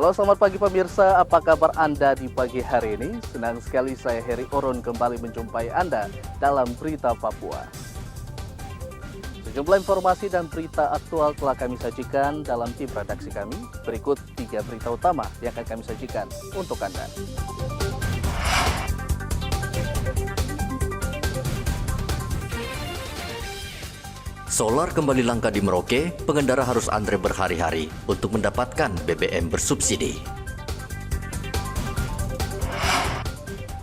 Halo, selamat pagi pemirsa. Apa kabar Anda di pagi hari ini? Senang sekali saya Heri Oron kembali menjumpai Anda dalam Berita Papua. Sejumlah informasi dan berita aktual telah kami sajikan dalam tim redaksi kami. Berikut 3 berita utama yang akan kami sajikan untuk Anda. Solar kembali langka di Merauke, pengendara harus antre berhari-hari untuk mendapatkan BBM bersubsidi.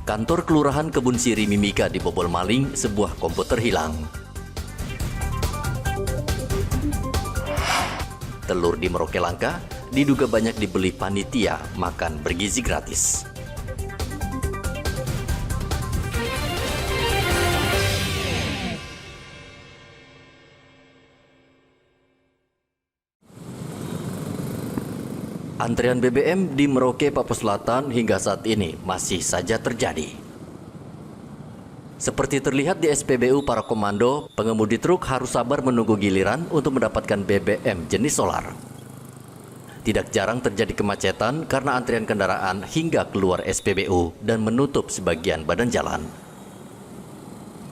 Kantor Kelurahan Kebun Siri Mimika dibobol maling, sebuah komputer hilang. Telur di Merauke langka, diduga banyak dibeli panitia makan bergizi gratis. Antrean BBM di Merauke, Papua Selatan hingga saat ini masih saja terjadi. Seperti terlihat di SPBU para komando, pengemudi truk harus sabar menunggu giliran untuk mendapatkan BBM jenis solar. Tidak jarang terjadi kemacetan karena antrian kendaraan hingga keluar SPBU dan menutup sebagian badan jalan.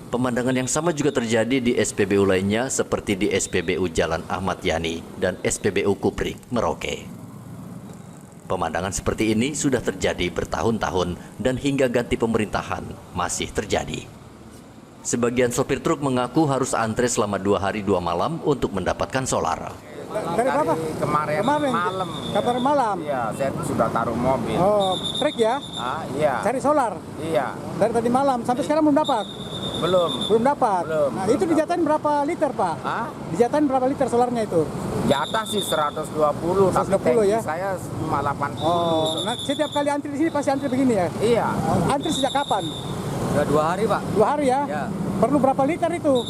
Pemandangan yang sama juga terjadi di SPBU lainnya seperti di SPBU Jalan Ahmad Yani dan SPBU Kuprik, Merauke. Pemandangan seperti ini sudah terjadi bertahun-tahun dan hingga ganti pemerintahan masih terjadi. Sebagian sopir truk mengaku harus antre selama 2 hari 2 malam untuk mendapatkan solar. Dari berapa? Kemarin malam. Kabar malam? Iya, saya sudah taruh mobil. Oh, trik ya? Iya. Cari solar? Iya. Dari tadi malam, sampai sekarang belum dapat? Belum dapat? Belum. Nah, itu dijatain berapa liter, Pak? Dijatain berapa liter solarnya itu? Jatah sih 120, tapi 120 ya? saya cuma 80. Oh, nah setiap kali antri di sini pasti antri begini ya? Iya. Antri sejak kapan? Udah 2 hari, Pak. 2 hari ya? Ya. Perlu berapa liter itu?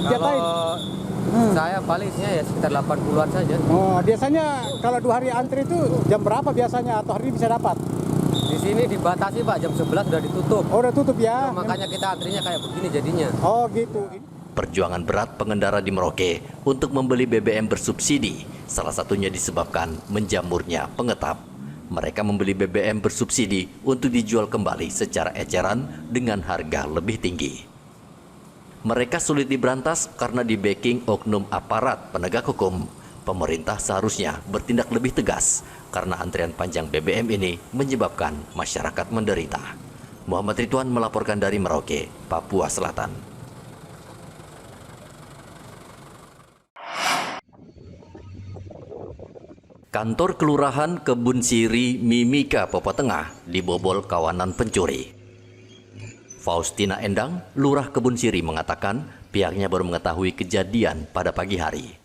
Dijatain? Kalau saya palingnya ya sekitar 80-an saja. Oh, biasanya kalau 2 hari antri itu jam berapa biasanya atau hari ini bisa dapat? Di sini dibatasi, Pak, jam 11 sudah ditutup. Oh, udah tutup ya? Makanya kita antrinya kayak begini jadinya. Oh, gitu. Perjuangan berat pengendara di Merauke untuk membeli BBM bersubsidi, salah satunya disebabkan menjamurnya pengetap. Mereka membeli BBM bersubsidi untuk dijual kembali secara eceran dengan harga lebih tinggi. Mereka sulit diberantas karena di backing oknum aparat penegak hukum. Pemerintah seharusnya bertindak lebih tegas karena antrian panjang BBM ini menyebabkan masyarakat menderita. Muhammad Ridwan melaporkan dari Merauke, Papua Selatan. Kantor Kelurahan Kebun Siri Mimika, Papua Tengah dibobol kawanan pencuri. Faustina Endang, Lurah Kebun Siri mengatakan pihaknya baru mengetahui kejadian pada pagi hari.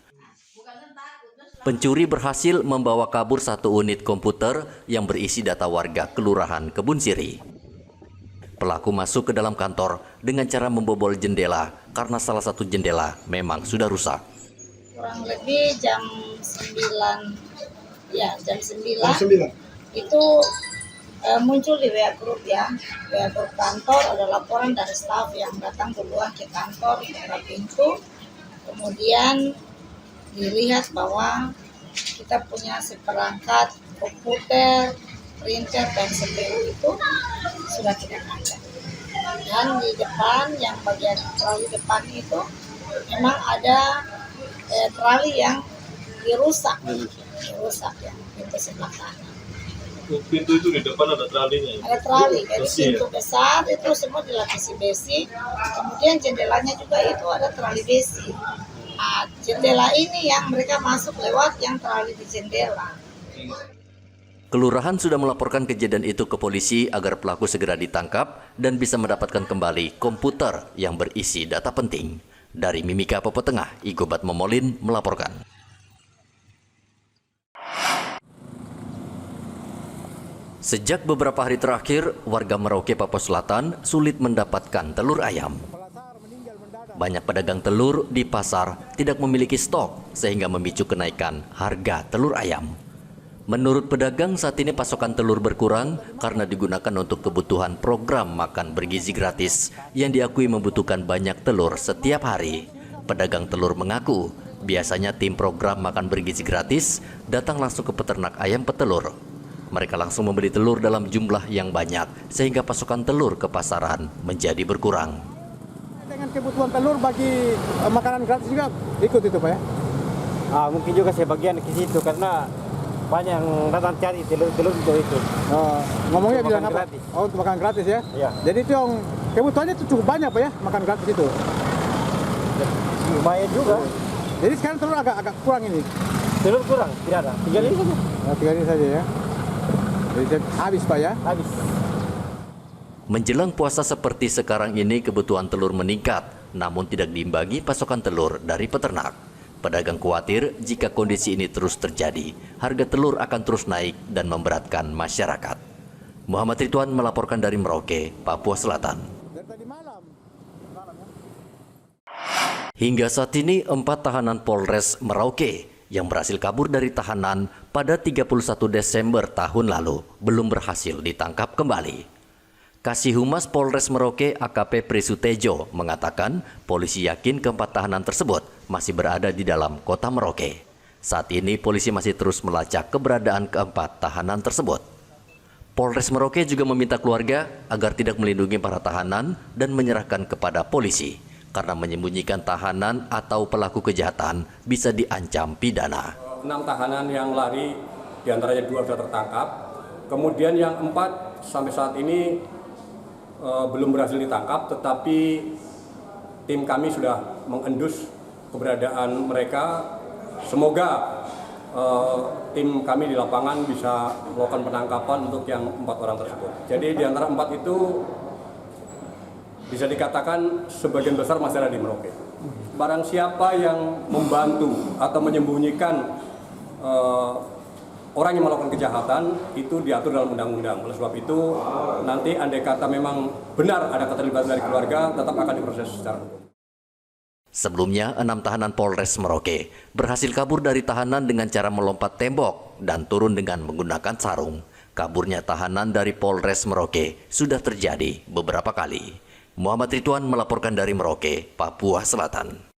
Pencuri berhasil membawa kabur 1 unit komputer yang berisi data warga Kelurahan Kebun Siri. Pelaku masuk ke dalam kantor dengan cara membobol jendela karena salah satu jendela memang sudah rusak. Kurang lebih jam 9 itu muncul di WA Group ya, WA Group kantor, ada laporan dari staf yang datang duluan ke kantor, buka pintu, kemudian dilihat bahwa kita punya seperangkat komputer, printer, dan CPU itu sudah tidak ada. Dan di depan, yang bagian trali depan itu memang ada trali yang dirusak yang pintu sebelah kanan. Pintu itu di depan ada tralinya? Ada trali, jadi pintu besar itu semua dilapisi besi, kemudian jendelanya juga itu ada trali besi. Nah, jendela ini yang mereka masuk lewat yang trali di jendela. Kelurahan sudah melaporkan kejadian itu ke polisi agar pelaku segera ditangkap dan bisa mendapatkan kembali komputer yang berisi data penting. Dari Mimika, Papua Tengah, Igobat Momolin melaporkan. Sejak beberapa hari terakhir, warga Merauke, Papua Selatan sulit mendapatkan telur ayam. Banyak pedagang telur di pasar tidak memiliki stok sehingga memicu kenaikan harga telur ayam. Menurut pedagang, saat ini pasokan telur berkurang karena digunakan untuk kebutuhan program makan bergizi gratis yang diakui membutuhkan banyak telur setiap hari. Pedagang telur mengaku biasanya tim program makan bergizi gratis datang langsung ke peternak ayam petelur. Mereka langsung membeli telur dalam jumlah yang banyak sehingga pasokan telur ke pasaran menjadi berkurang. Dengan kebutuhan telur bagi makanan gratis juga ikut itu Pak ya? Mungkin juga sebagian ke situ karena banyak yang datang cari telur itu. Ngomongnya Untuk bilang makan apa? gratis. Oh, untuk makan gratis ya? Iya. Jadi itu yang kebutuhannya itu cukup banyak Pak ya, makan gratis itu. Lumayan juga. Jadi sekarang telur agak kurang ini. Telur kurang, tidak ada. 3 ini saja. Nah, 3 ini saja ya. Jadi habis Pak ya? Habis. Menjelang puasa seperti sekarang ini kebutuhan telur meningkat, namun tidak diimbangi pasokan telur dari peternak. Pedagang khawatir jika kondisi ini terus terjadi, harga telur akan terus naik dan memberatkan masyarakat. Muhammad Ridwan melaporkan dari Merauke, Papua Selatan. Dari tadi malam. Hingga saat ini 4 tahanan Polres Merauke yang berhasil kabur dari tahanan pada 31 Desember tahun lalu belum berhasil ditangkap kembali. Kasih Humas Polres Merauke AKP Prisutejo mengatakan polisi yakin keempat tahanan tersebut masih berada di dalam kota Merauke. Saat ini polisi masih terus melacak keberadaan keempat tahanan tersebut. Polres Merauke juga meminta keluarga agar tidak melindungi para tahanan dan menyerahkan kepada polisi karena menyembunyikan tahanan atau pelaku kejahatan bisa diancam pidana. 6 tahanan yang lari, diantaranya 2 sudah tertangkap. Kemudian yang 4 sampai saat ini belum berhasil ditangkap, tetapi tim kami sudah mengendus keberadaan mereka. Semoga tim kami di lapangan bisa melakukan penangkapan untuk yang 4 orang tersebut. Jadi di antara 4 itu bisa dikatakan sebagian besar masih ada di Merauke. Barang siapa yang membantu atau menyembunyikan orang yang melakukan kejahatan itu diatur dalam undang-undang. Oleh sebab itu nanti andai kata memang benar ada keterlibatan dari keluarga, tetap akan diproses secara hukum. Sebelumnya, 6 tahanan Polres Merauke berhasil kabur dari tahanan dengan cara melompat tembok dan turun dengan menggunakan sarung. Kaburnya tahanan dari Polres Merauke sudah terjadi beberapa kali. Muhammad Ridwan melaporkan dari Merauke, Papua Selatan.